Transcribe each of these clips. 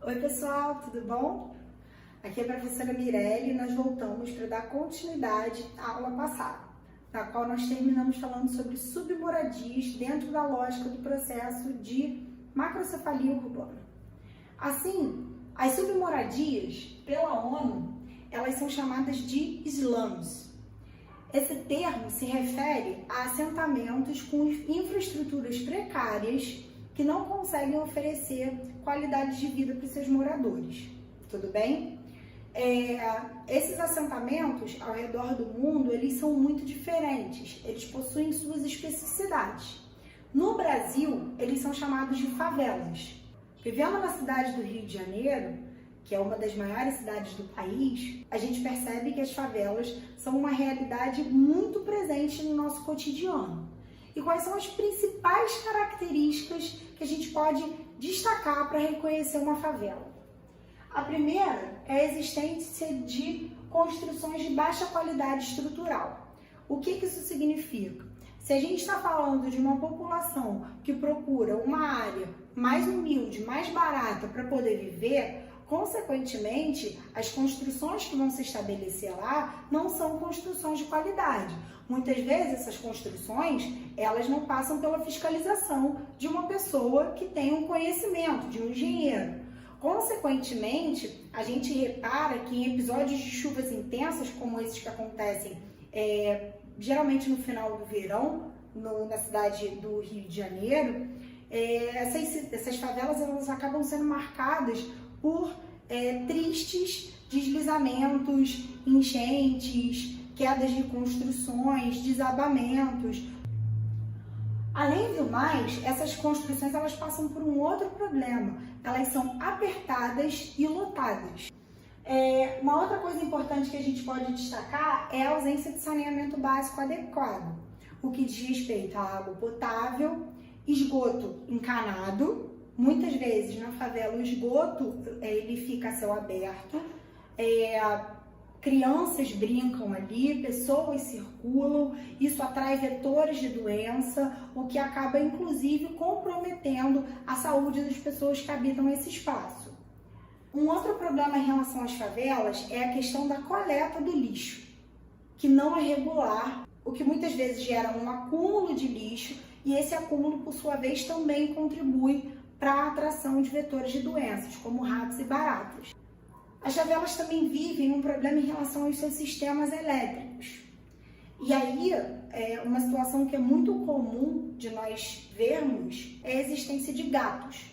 Oi pessoal, tudo bom? Aqui é a professora Mirelle e nós voltamos para dar continuidade à aula passada, na qual nós terminamos falando sobre submoradias dentro da lógica do processo de macrocefalia urbana. Assim, as submoradias, pela ONU, elas são chamadas de slums. Esse termo se refere a assentamentos com infraestruturas precárias que não conseguem oferecer qualidade de vida para os seus moradores. Tudo bem? Esses assentamentos ao redor do mundo, eles são muito diferentes, eles possuem suas especificidades. No Brasil, eles são chamados de favelas. Vivendo na cidade do Rio de Janeiro, que é uma das maiores cidades do país, a gente percebe que as favelas são uma realidade muito presente no nosso cotidiano. E quais são as principais características que a gente pode destacar para reconhecer uma favela? A primeira é a existência de construções de baixa qualidade estrutural. O que isso significa? Se a gente está falando de uma população que procura uma área mais humilde, mais barata para poder viver, consequentemente, as construções que vão se estabelecer lá não são construções de qualidade. Muitas vezes essas construções, elas não passam pela fiscalização de uma pessoa que tem um conhecimento, de um engenheiro. Consequentemente, a gente repara que em episódios de chuvas intensas, como esses que acontecem geralmente no final do verão, na cidade do Rio de Janeiro, essas favelas elas acabam sendo marcadas por tristes deslizamentos, enchentes, quedas de construções, desabamentos. Além do mais, essas construções elas passam por um outro problema, elas são apertadas e lotadas. Uma outra coisa importante que a gente pode destacar é a ausência de saneamento básico adequado, o que diz respeito à água potável, esgoto encanado. Muitas vezes na favela o esgoto ele fica a céu aberto, crianças brincam ali, pessoas circulam, isso atrai vetores de doença, o que acaba inclusive comprometendo a saúde das pessoas que habitam esse espaço. Um outro problema em relação às favelas é a questão da coleta do lixo, que não é regular, o que muitas vezes gera um acúmulo de lixo e esse acúmulo, por sua vez, também contribui para a atração de vetores de doenças, como ratos e baratas. As favelas também vivem um problema em relação aos seus sistemas elétricos. E aí, uma situação que é muito comum de nós vermos é a existência de gatos.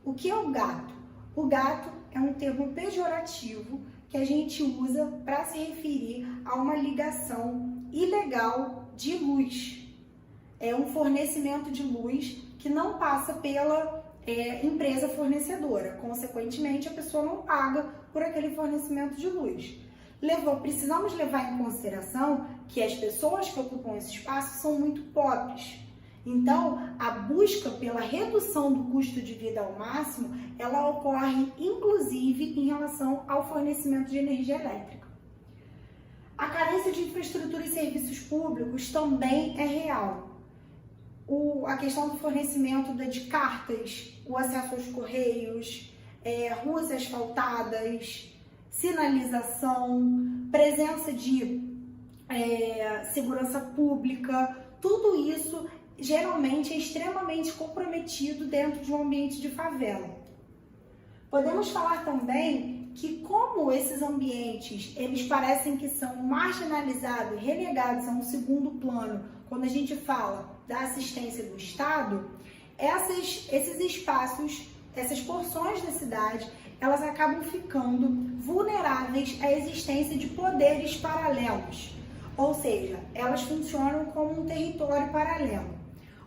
O que é o gato? O gato é um termo pejorativo que a gente usa para se referir a uma ligação ilegal de luz. É um fornecimento de luz que não passa pela empresa fornecedora. Consequentemente, a pessoa não paga por aquele fornecimento de luz. Precisamos levar em consideração que as pessoas que ocupam esse espaço são muito pobres. Então, a busca pela redução do custo de vida ao máximo, ela ocorre inclusive em relação ao fornecimento de energia elétrica. A carência de infraestrutura e serviços públicos também é real. A questão do fornecimento de cartas, o acesso aos correios, ruas asfaltadas, sinalização, presença de segurança pública, tudo isso geralmente é extremamente comprometido dentro de um ambiente de favela. Podemos falar também que como esses ambientes, eles parecem que são marginalizados, relegados a um segundo plano, quando a gente fala da assistência do Estado, esses espaços, essas porções da cidade, elas acabam ficando vulneráveis à existência de poderes paralelos, ou seja, elas funcionam como um território paralelo.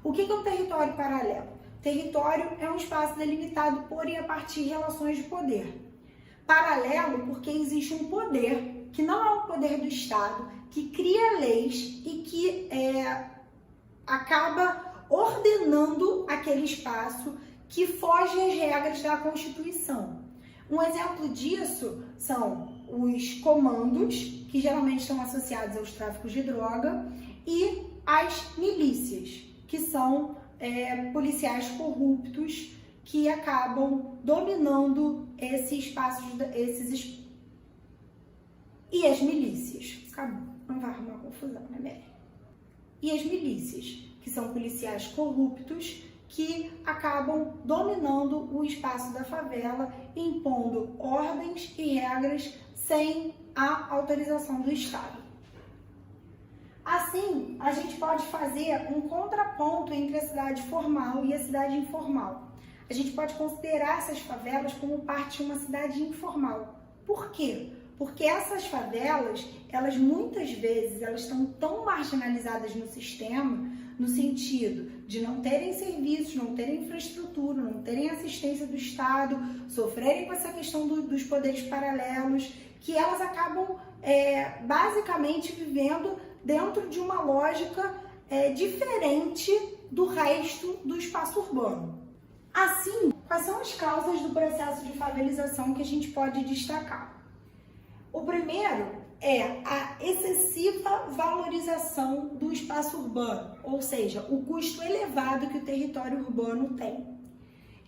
O que é um território paralelo? Território é um espaço delimitado por e a partir de relações de poder. Paralelo porque existe um poder que não é o poder do Estado, que cria leis e que acaba ordenando aquele espaço que foge às regras da Constituição. Um exemplo disso são os comandos, que geralmente estão associados aos tráficos de droga, e as milícias, que são policiais corruptos que acabam dominando esses espaços, e as milícias. Acabou, não vai arrumar confusão, né, Mary? E as milícias, que são policiais corruptos que acabam dominando o espaço da favela, impondo ordens e regras sem a autorização do Estado. Assim, a gente pode fazer um contraponto entre a cidade formal e a cidade informal. A gente pode considerar essas favelas como parte de uma cidade informal. Por quê? Porque essas favelas, elas muitas vezes, elas estão tão marginalizadas no sistema, no sentido de não terem serviços, não terem infraestrutura, não terem assistência do Estado, sofrerem com essa questão dos poderes paralelos, que elas acabam basicamente vivendo dentro de uma lógica diferente do resto do espaço urbano. Assim, quais são as causas do processo de favelização que a gente pode destacar? O primeiro é a excessiva valorização do espaço urbano, ou seja, o custo elevado que o território urbano tem.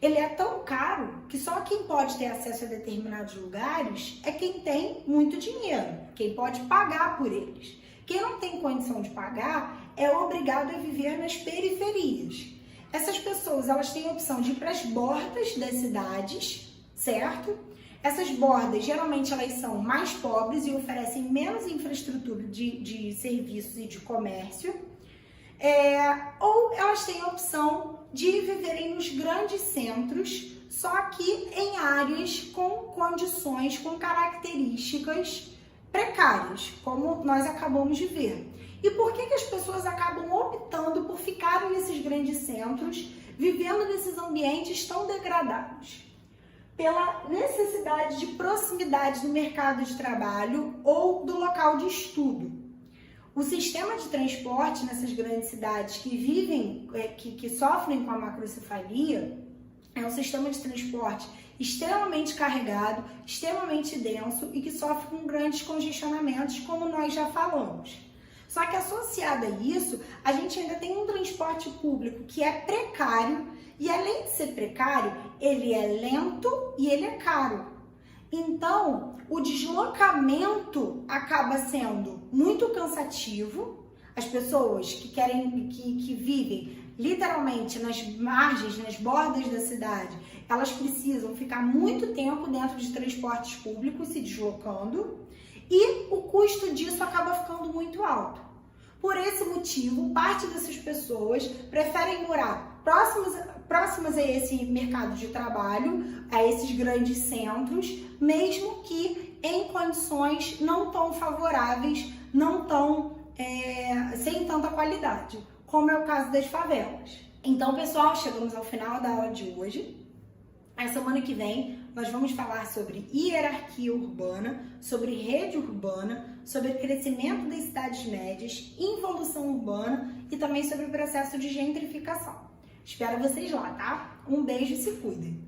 Ele é tão caro que só quem pode ter acesso a determinados lugares é quem tem muito dinheiro, quem pode pagar por eles. Quem não tem condição de pagar é obrigado a viver nas periferias. Essas pessoas, elas têm a opção de ir para as bordas das cidades, certo? Essas bordas, geralmente, elas são mais pobres e oferecem menos infraestrutura de serviços e de comércio. Ou elas têm a opção de viverem nos grandes centros, só que em áreas com condições, com características precárias, como nós acabamos de ver. E por que as pessoas acabam optando por ficarem nesses grandes centros, vivendo nesses ambientes tão degradados? Pela necessidade de proximidade do mercado de trabalho ou do local de estudo. O sistema de transporte nessas grandes cidades que vivem, que sofrem com a macrocefalia, é um sistema de transporte extremamente carregado, extremamente denso e que sofre com grandes congestionamentos, como nós já falamos. Só que associado a isso, a gente ainda tem um transporte público que é precário e, além de ser precário, ele é lento e ele é caro. Então, o deslocamento acaba sendo muito cansativo. As pessoas que vivem literalmente nas margens, nas bordas da cidade, elas precisam ficar muito tempo dentro de transportes públicos se deslocando e o custo disso acaba ficando muito alto. Por esse motivo, parte dessas pessoas preferem morar próximas a esse mercado de trabalho, a esses grandes centros, mesmo que em condições não tão favoráveis, não tão sem tanta qualidade, como é o caso das favelas. Então, pessoal, chegamos ao final da aula de hoje. A semana que vem nós vamos falar sobre hierarquia urbana, sobre rede urbana, sobre crescimento das cidades médias, involução urbana e também sobre o processo de gentrificação. Espero vocês lá, tá? Um beijo e se cuidem!